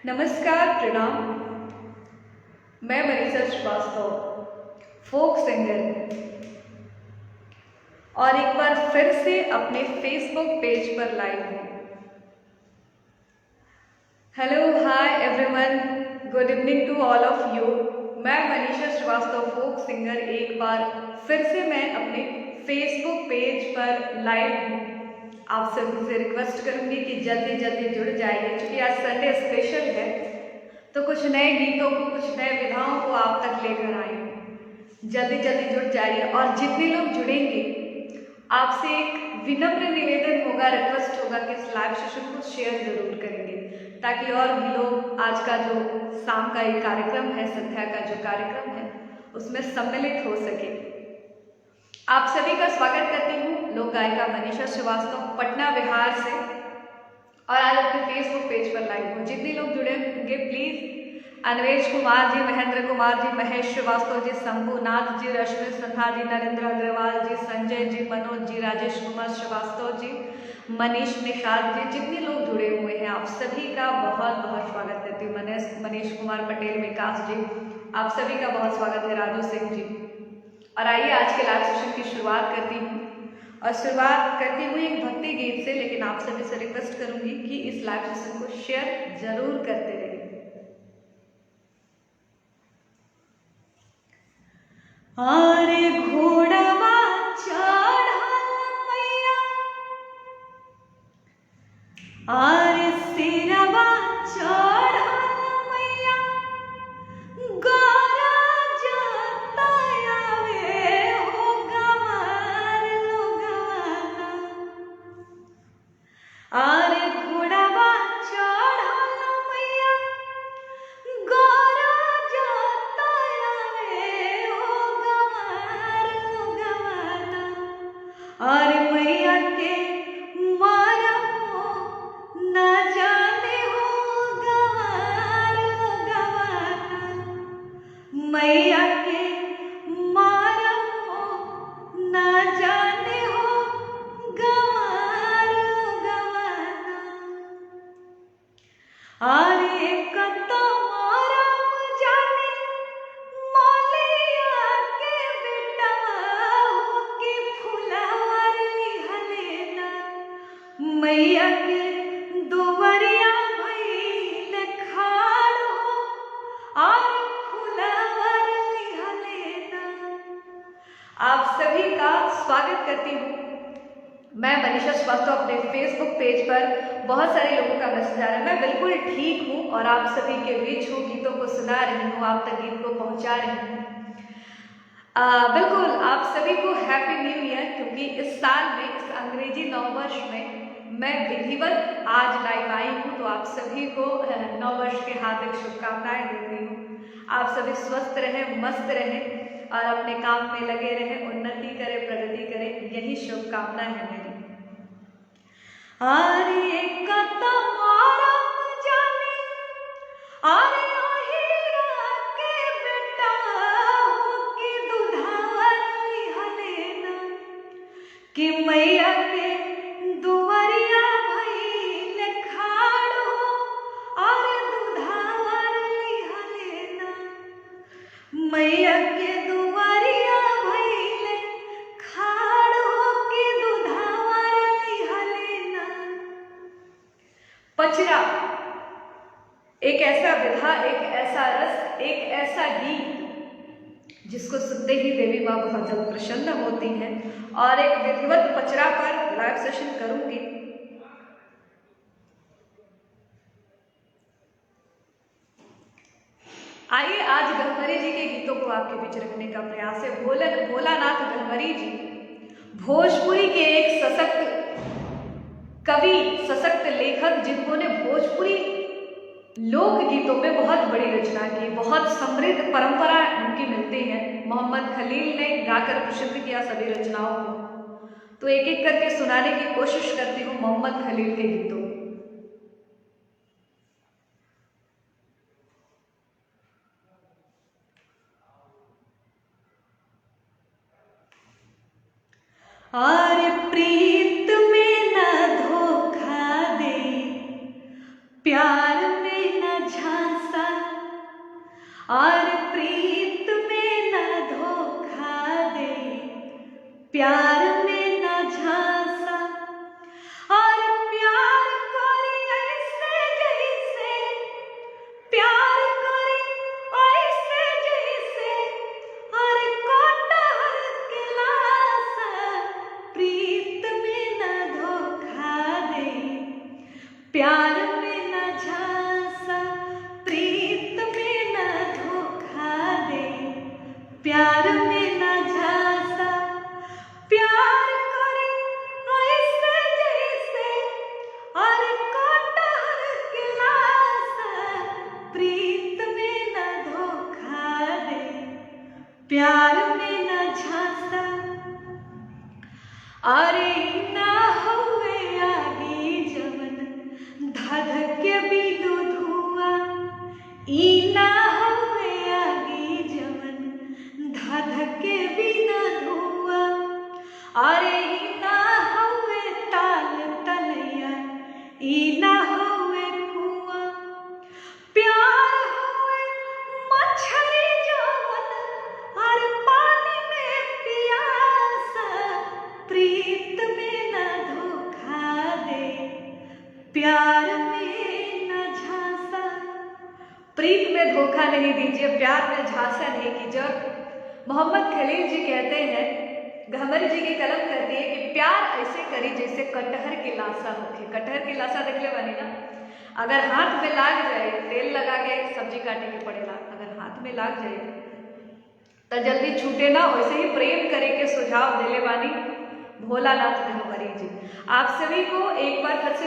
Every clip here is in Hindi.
नमस्कार, प्रणाम। मैं मनीषा श्रीवास्तव, फोक सिंगर, और एक बार फिर से अपने फेसबुक पेज पर लाइव हूँ। Hello, hi everyone, good evening to all of you. मैं मनीषा श्रीवास्तव, फोक सिंगर, एक बार फिर से मैं अपने फेसबुक पेज पर लाइव हूँ। आप सभी से रिक्वेस्ट करूँगी कि जल्दी जल्दी जुड़ जाइए, क्योंकि आज संडे स्पेशल है, तो कुछ नए गीतों को, कुछ नए विधाओं को आप तक लेकर आई हूँ। जल्दी जल्दी जुड़ जाइए, और जितने लोग जुड़ेंगे आपसे एक विनम्र निवेदन होगा, रिक्वेस्ट होगा कि इस लाइव सेशन को शेयर जरूर करेंगे, ताकि और भी लोग आज का जो शाम का ये कार्यक्रम है, संध्या का जो कार्यक्रम है, उसमें सम्मिलित हो सके। आप सभी का स्वागत करती हूँ, लोक गायिका मनीषा श्रीवास्तव, पटना बिहार से, और आज अपने फेसबुक पेज पर लाइव हूँ। जितने लोग जुड़े होंगे प्लीज अनवेश कुमार जी, महेंद्र कुमार जी, महेश श्रीवास्तव जी, शंभुनाथ जी, रश्मि सिन्हा जी, नरेंद्र अग्रवाल जी, संजय जी, मनोज जी, राजेश कुमार श्रीवास्तव जी, मनीष निषाद जी, जितने लोग जुड़े हुए हैं आप सभी का बहुत बहुत स्वागत करती हूँ। मनीष कुमार पटेल, विकास जी, आप सभी का बहुत स्वागत है, राजू सिंह जी। और आइए आज के लाइव सेशन की शुरुआत करती हूँ, और शुरुआत करती हुई एक भक्ति गीत से। लेकिन आप सभी से रिक्वेस्ट करूंगी कि इस लाइव सेशन को शेयर जरूर करते रहिए। आरे घोड़वा चढ़ल मैया, आरे सिरवा चढ़ल मैया, गोरा जतायावे हो गवार लोगाना। आरे घोड़वा चढ़ल मैया, गोरा जतायावे हो गवार लोगाना। आरे मैया के मारमो न जाने हो गवार लोगाना। मैया के मारमो न जाने हो गवार लोगाना। आरे कतो मारम जाने मौलिया के बेटवा हो कि फुलवर लिहलेना। मैया के दुवरिया भइल खाड़ हो, और फुलवर लिहलेना। आप सभी का स्वागत करती हूँ मैं मनीषा श्रीवास्तव। अपने फेसबुक पेज पर बहुत सारे लोगों का मैसेज आ रहा है, मैं बिल्कुल ठीक हूँ और आप सभी के बीच हूँ, गीतों को सुना रही हूँ, आप तक गीत को पहुँचा रही हूँ। बिल्कुल आप सभी को हैप्पी न्यू ईयर, क्योंकि इस साल में, इस अंग्रेजी नववर्ष में मैं विधिवत आज लाइव आई हूँ। तो आप सभी को नववर्ष की हार्दिक शुभकामनाएं देती हूँ। आप सभी स्वस्थ रहें, मस्त रहें, और अपने काम में लगे रहें, उन्नति करें, प्रगति करें, यही शुभकामना है मेरी। आरे कतो मारम जाने, आरे अहिरा के बेटवा हो कि दुधावर लिहलेना। कि मैया के दुवरिया भइल खाड़ हो, और दुधावर लिहलेना। मैया के दुवरिया भइल खाड़ हो कि दुधावर लिहलेना। पचरा एक ऐसा विधा, एक ऐसा रस, एक ऐसा गीत जिसको सुनते ही देवी माँ बहुत जल्द प्रसन्न होती हैं, और एक विधिवत पचरा पर लाइव सेशन करूंगी। आइए आज गहमरी जी के गीतों को आपके बीच रखने का प्रयास है। भोलानाथ गहमरी जी भोजपुरी के एक सशक्त कवि, सशक्त लेखक, जिन्होंने भोजपुरी लोक गीतों में बहुत बड़ी रचना की, बहुत समृद्ध परंपरा उनकी मिलती है। मोहम्मद खलील ने गाकर प्रसिद्ध किया सभी रचनाओं को, तो एक एक करके सुनाने की कोशिश करती हूँ मोहम्मद खलील के गीतों। आरे प्रीत में न धोखा दे, प्यार में न प्यार में न झांसा और प्यार करी ऐसे जैसे, प्यार करी ऐसे जैसे और कटहर के लाशा, प्रीत में न धोखा दे, प्यार में न झांसा प्रीत में न धोखा दे, प्यार में न झांसा प्यार करे ऐसे जैसे और कटहर के लाशा, प्रीत में न धोखा दे, प्यार में न झांसा। अरे ना हुए आगी जवन धधके बिनु धुआं, ई ना हुए आगी जवन धधके बिना धुआं, अरे ई ना हुए ताल तलैया, ई ना हुए कुआं, प्यार हुए मछली जवन और पानी में पियासा, प्रीत में न धोखा दे, प्यार में न झांसा। प्रीत में धोखा नहीं दीजिए, प्यार में झांसा नहीं कीजिए। मोहम्मद खलील जी कहते हैं, घमरी जी की कलम कहती है कि प्यार ऐसे करी जैसे कटहर की लाशा होके। कटहर की लाशा देख ले बनी ना, अगर हाथ में लाग जाए, तेल लगा के सब्जी काटे के पड़ेगा, अगर हाथ में लाग जाए तो जल्दी छूटे ना, वैसे ही प्रेम करे के सुझाव देले बानी भोलानाथ घमरी जी। आप सभी को एक बार फिर से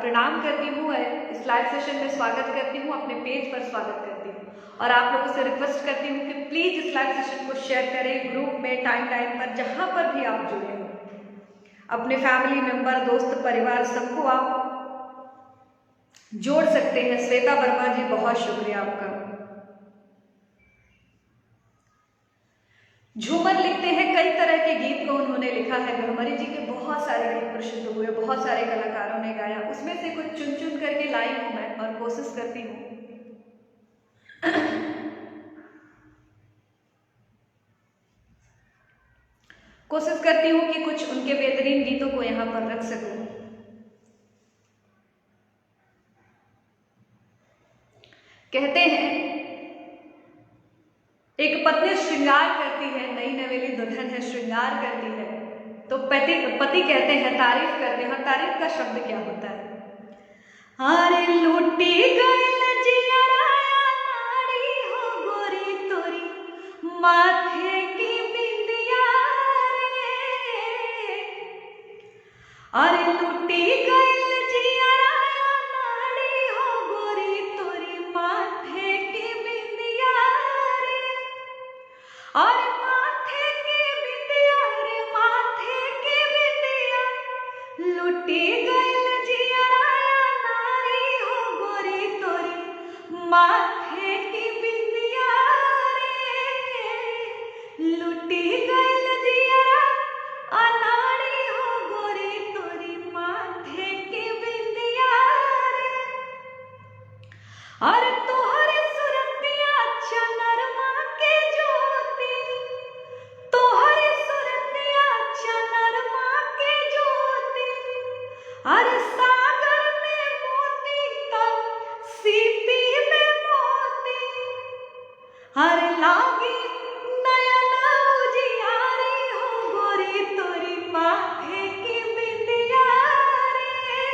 प्रणाम करती हूँ, इस लाइव सेशन में स्वागत करती हूँ, अपने पेज पर स्वागत करती हूँ और आप लोगों से रिक्वेस्ट करती हूँ कि प्लीज़ इस लाइव सेशन को शेयर करें ग्रुप में, टाइम पर, जहाँ पर भी आप जुड़े हो, अपने फैमिली मेंबर, दोस्त, परिवार, सबको आप जोड़ सकते हैं। श्वेता वर्मा जी, बहुत शुक्रिया आपका। झूमर लिखते हैं, कई तरह के गीत को उन्होंने लिखा है। घमरी जी के बहुत सारे गीत प्रसिद्ध हुए, बहुत सारे कलाकारों ने गाया, उसमें से कुछ चुन चुन करके लाई हूं मैं और कोशिश करती हूँ कि कुछ उनके बेहतरीन गीतों को यहाँ पर रख सकूं। कहते हैं एक पत्नी श्रृंगार करती है, नई नवेली दुल्हन है, श्रृंगार करती है, तो पति कहते हैं, तारीफ करते हैं। तारीफ का शब्द क्या होता है? अरे लूटी गइल जियरा नारी हो गोरी तोरी, माथे की बिंदिया रे, अरे लूटी गइल जियरा नारी हो गोरी तोरी, माथे की बिंदिया रे, और माथे की बिंदिया रे, माथे की बिंदिया, लुटी गइल जियरा नारी हो गोरी तोरी, माथे की बिंदिया रे, लुटी गइल जियरा नारी हो गोरी तोरी, माथे की बिंदिया रे, और तोहरे सुरतिया चनरमा के ज्योति, तोहरे सुरतिया चनरमा के ज्योति, अरे सागर में मोती तो सीपी में मोती, अरे लागी नयन उजियारी हो गोरी तोरी, माथे की बिंदिया रे,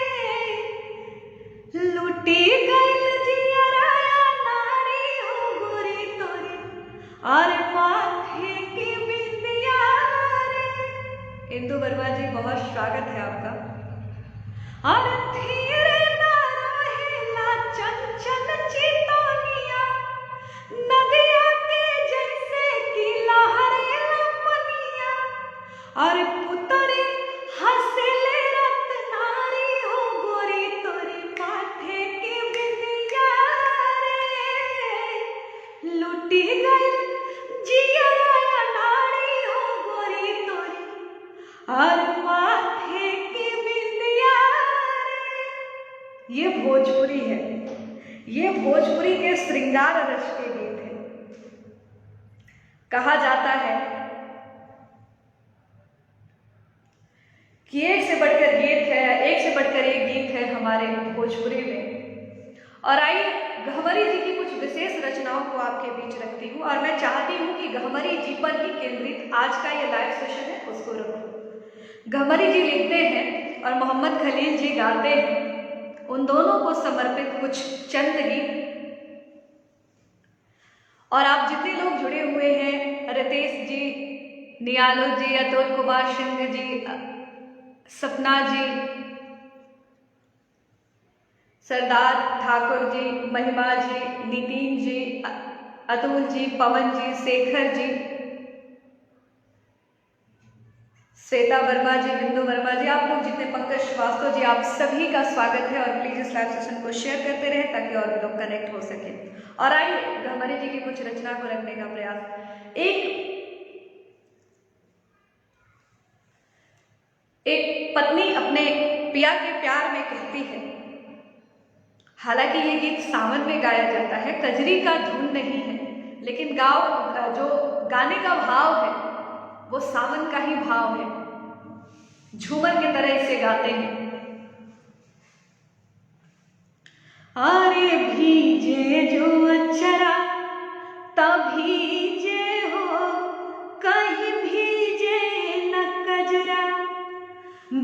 लुटी गइल जियरा नारी हो गोरी तोरी, और माथे की बिंदिया रे। इंदु वर्मा जी, बहुत स्वागत है आपका। और धीरे ना रहेला चंचल चितौनिया, नदिया के जैसे कि लहरेला पनिया, और पुतरी हंसले रत्नारी हो गोरी तोरी, माथे की बिंदिया रे, लुटी गइल जियरा नारी हो गोरी तोरी, और माथे की बिंदिया रे। ये भोजपुरी है, ये भोजपुरी के श्रृंगार रस के गीत है। कहा जाता है हमारे भोजपुरी में। और आइए गहमरी जी की कुछ विशेष रचनाओं को आपके बीच रखती हूँ, और मैं चाहती हूँ कि गहमरी जी पर ही केंद्रित आज का ये लाइव सेशन है उसको रखूँ। गहमरी जी लिखते हैं और मोहम्मद खलील जी गाते हैं, उन दोनों को समर्पित कुछ चंद गीत। और आप जितने लोग जुड़े हुए हैं, रितेश जी, नियालो जी, अतुल कुमार सिंह जी, सपना जी, सरदार ठाकुर जी, महिमा जी, नितिन जी, अतुल जी, पवन जी, शेखर जी, श्वेता वर्मा जी, बिंदु वर्मा जी, आप लोग जितने, पंकज श्रीवास्तव जी, आप सभी का स्वागत है। और प्लीज इस लाइव सेशन को शेयर करते रहें ताकि और भी लोग कनेक्ट हो सके। और आइए गहमरी जी की कुछ रचना को रखने का प्रयास। एक पत्नी अपने पिया के प्यार में कहती है, हालांकि ये गीत सावन में गाया जाता है, कजरी का धुन नहीं है, लेकिन जो गाने का भाव है वो सावन का ही भाव है। झूमर की तरह इसे गाते हैं। अरे भीजे जो अक्षरा तभीजे हो, कहीं भीजे न कजरा,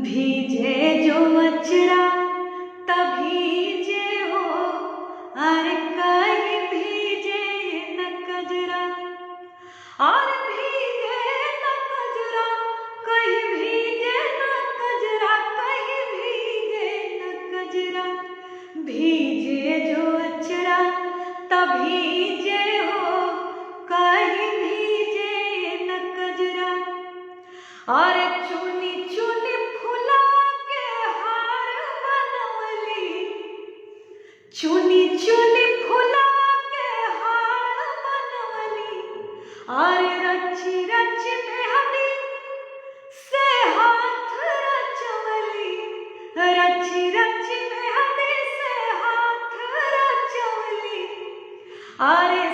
भीजे जो अक्षरा तभीजे हो, अरे कहीं भीजे न कजरा, और भीगे न कजरा, कहीं भीगे न कजरा, कहीं भीगे न कजरा, भीजे जो अक्षरा तभीजे हो, कहीं भीजे न कजरा, और चुनी चुनी फुला के हार बनवली, चुनी चुनी फुला के हार बनवली, और रची रची मेहंदी से हाथ रचवली, रची रची मेहंदी से हाथ रचवली, अरे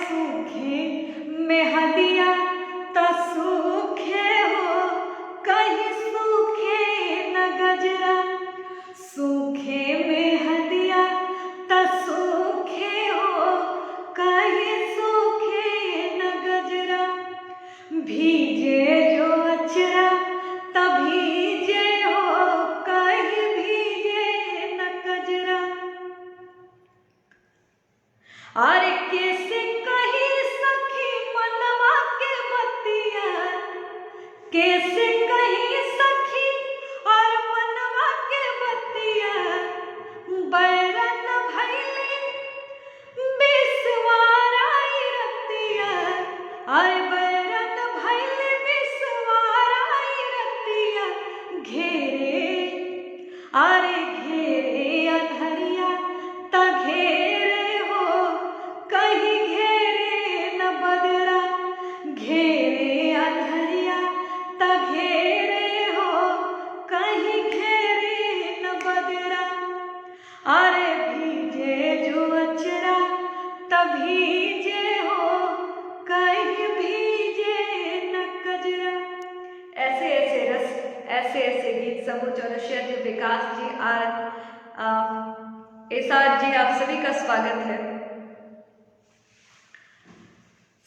सूखे मेहंदिया तो सूखे हो, कहीं सूखे न गजरा, सूखे मेहंदिया तो सूखे हो, कहीं सूखे न गजरा, भीजे जो अक्षरा तभीजे हो, कहीं भीगे न कजरा, अरे कैसे कहीं सखी मनवा के बतिया, कैसे कहीं सखी और मनवा के बतिया, बैरन भैली बिसवाराई रतिया, अरे बैरन भैली बिसवाराई रतिया, घेरे अरे घेरे अधरिया त घेरे हो, कहीं घेरे न बदरा, घेरे अधरिया त घेरे हो, कहीं घेरे न बदरा, अरे भीजे जो अक्षरा तभीजे हो, कहीं भीजे न कजरा। ऐसे ऐसे रस, ऐसे ऐसे गीत समूह चौरसिया जी, विकास जी, एसाद जी, आप सभी का स्वागत है,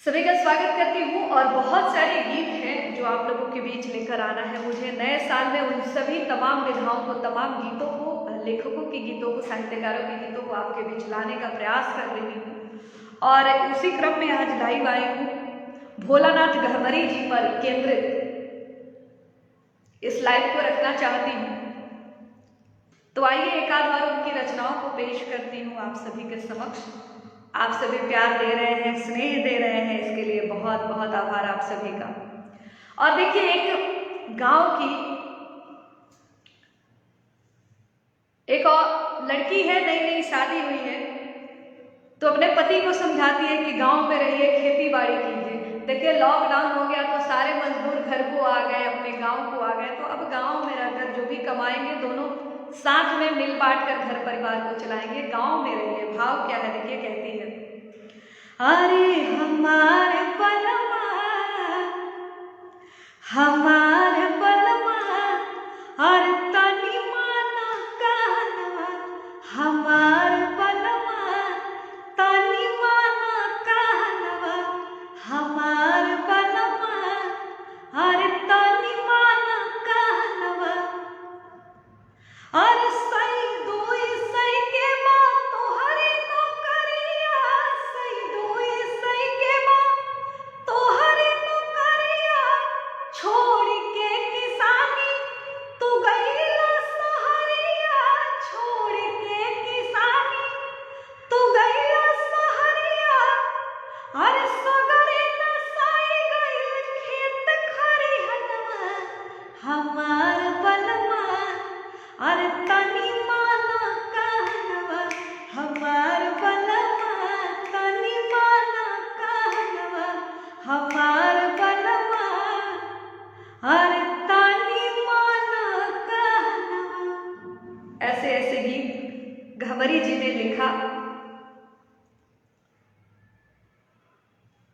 सभी का स्वागत करती हूँ। और बहुत सारे गीत हैं जो आप लोगों के बीच लेकर आना है मुझे नए साल में। उन सभी तमाम विधाओं को, तमाम गीतों को, लेखकों के गीतों को, साहित्यकारों के गीतों को आपके बीच लाने का प्रयास कर रही हूँ। और उसी क्रम में आज लाइव आई हूँ भोलानाथ गहमरी जी पर केंद्रित इस लाइव को रखना चाहती हूँ। तो आइए एक आध बार उनकी रचनाओं को पेश करती हूँ आप सभी के समक्ष। आप सभी प्यार दे रहे हैं, स्नेह दे रहे हैं, इसके लिए बहुत बहुत आभार आप सभी का। और देखिए, एक गांव की एक और लड़की है, नई नई शादी हुई है, तो अपने पति को समझाती है कि गांव में रहिए, खेती बाड़ी कीजिए। देखिए, लॉकडाउन हो गया तो सारे मजदूर घर को आ गए, अपने गांव को आ गए, तो अब गांव में रहकर जो भी कमाएंगे दोनों साथ में मिल बांट कर घर परिवार को चलाएंगे। गांव में रहिए। भाव क्या है देखिए, कहती है, अरे हमारे पलमा, हमारे पलमा, और तनी माना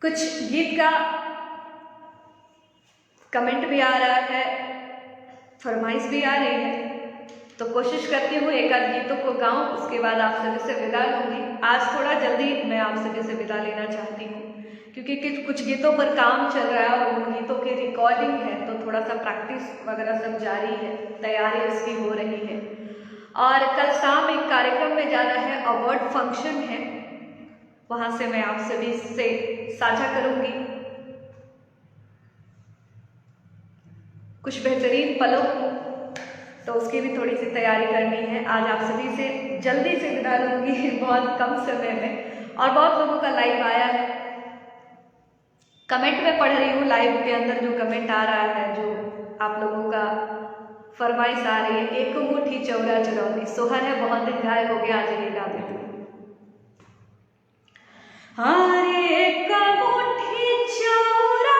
कुछ गीत का कमेंट भी आ रहा है, फरमाइश भी आ रही है, तो कोशिश करती हूँ एक आध गीतों को गाऊं, उसके बाद आप सभी से विदा लूंगी। आज थोड़ा जल्दी मैं आप सभी से विदा लेना चाहती हूँ क्योंकि कुछ गीतों पर काम चल रहा है और उन गीतों की रिकॉर्डिंग है, तो थोड़ा सा प्रैक्टिस वगैरह सब जारी है, तैयारी उसकी हो रही है। और कल शाम एक कार्यक्रम में जाना है, अवार्ड फंक्शन है, वहाँ से मैं आप सभी से साझा करूँगी कुछ बेहतरीन पलों, तो उसकी भी थोड़ी सी तैयारी करनी है। आज आप सभी से जल्दी से विदा लूँगी बहुत कम समय में, और बहुत लोगों का लाइव आया है, कमेंट में पढ़ रही हूँ, लाइव के अंदर जो कमेंट आ रहा है, जो आप लोगों का फरमाइश आ रही है, एक मुट्ठी चौरा चरौनी, सोहर है बहुत दिन गायब हो गया, आज ये गा देती हूँ। अरे एक मुट्ठी चौरा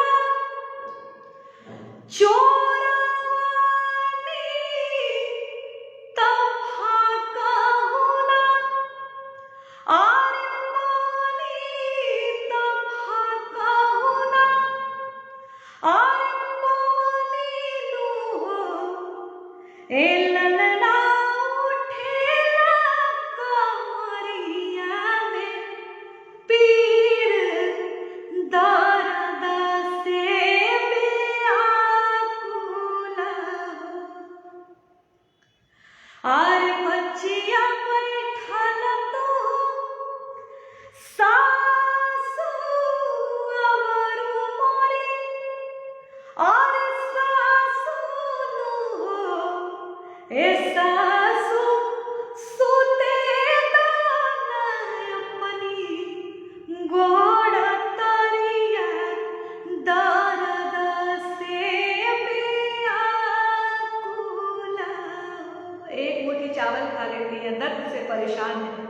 चावल खा लेती है, दर्द से परेशान है,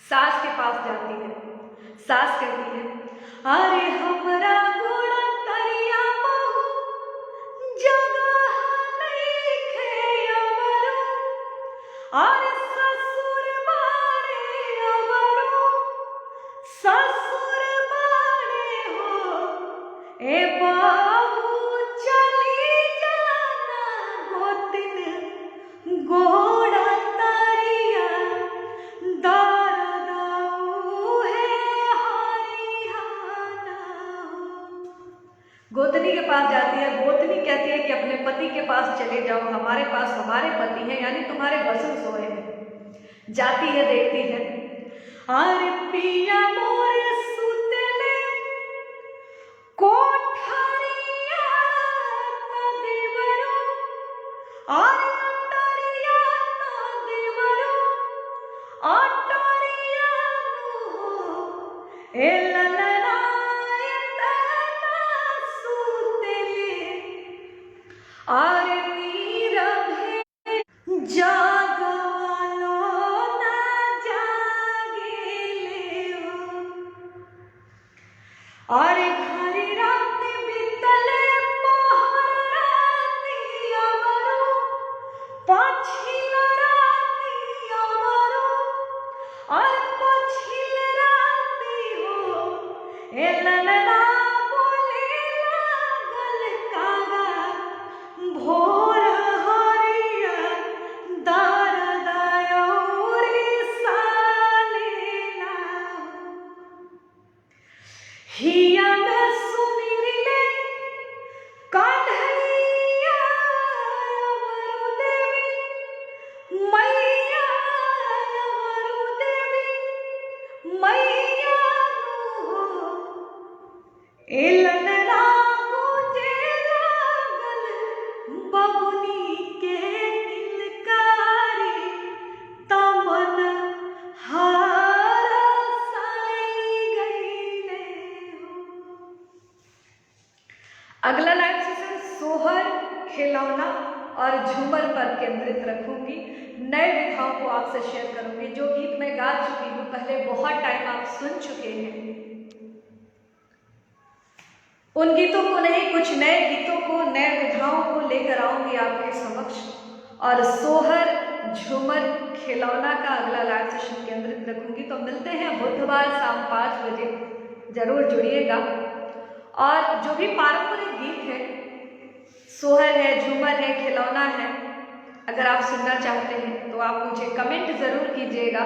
सास के पास जाती है, सास कहती है अरे हमरा गुड़ तरिया बहु जगह नहीं खेवरो, अरे ससुर बारे अवरो, ससुर बारे हो ए बाबू चली जाना गोतिन गोड़ा तरिया गोतनी के पास जाती है, गोतनी कहती है कि अपने पति के पास चले जाओ, हमारे पास हमारे पति हैं, यानी तुम्हारे भसुर सोए हैं। जाती है, देखती है अरे पिया मोरे सुतले कोठरिया का देवरो, अरे अटरिया का देवरो, अटरिया नो ए ललना आरे नीरवे जागवालो ना जागेले हो, आरे घरी रात बीतले पहर राती अवरो, पछिल राती अवरो, आरे पछिल राती हो ए ललना भोर हरिया दार दायोरी सालेला, हिया में सुमिरले कान्हैया अवरु देवी, मैया अवरु देवी, मैया नु ए ललना बबुनी के किलकारी तमन हार साई गईले हो। अगला लाइव सेशन सोहर, खिलौना और झूमर पर केंद्रित रखूंगी, नए विधाओं को आपसे शेयर करूंगी। जो गीत मैं गा चुकी हूँ पहले, बहुत टाइम आप सुन चुके हैं, उन गीतों को नहीं, कुछ नए गीतों को, नए विधाओं को लेकर आऊंगी आपके समक्ष, और सोहर, झूमर, खिलौना का अगला लाइव सेशन केंद्रित रखूंगी। तो मिलते हैं बुधवार शाम 5 बजे जरूर जुड़िएगा। और जो भी पारंपरिक गीत है, सोहर है, झूमर है, खिलौना है, अगर आप सुनना चाहते हैं तो आप मुझे कमेंट जरूर कीजिएगा,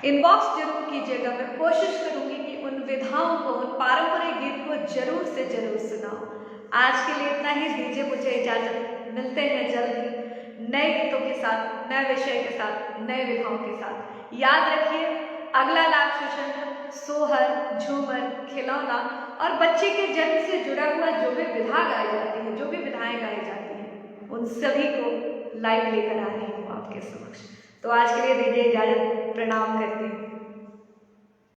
इनबॉक्स जरूर कीजिएगा। मैं कोशिश करूंगी कि उन विधाओं को, उन पारंपरिक गीत को जरूर से जरूर सुनाऊं। आज के लिए इतना ही, दीजिए मुझे इजाजत। मिलते हैं जल्द ही नए गीतों के साथ, नए विषय के साथ, नए विधाओं के साथ। याद रखिए, अगला लाइव सेशन सोहर, झूमर, खिलौना और बच्चे के जन्म से जुड़ा हुआ जो भी विधा गाई जाती है, जो भी विधाएं गाई जाती हैं, उन सभी को लाइव लेकर आ रही हूँ आपके समक्ष। तो आज के लिए दीजिए इजाजत, प्रणाम करती हूँ।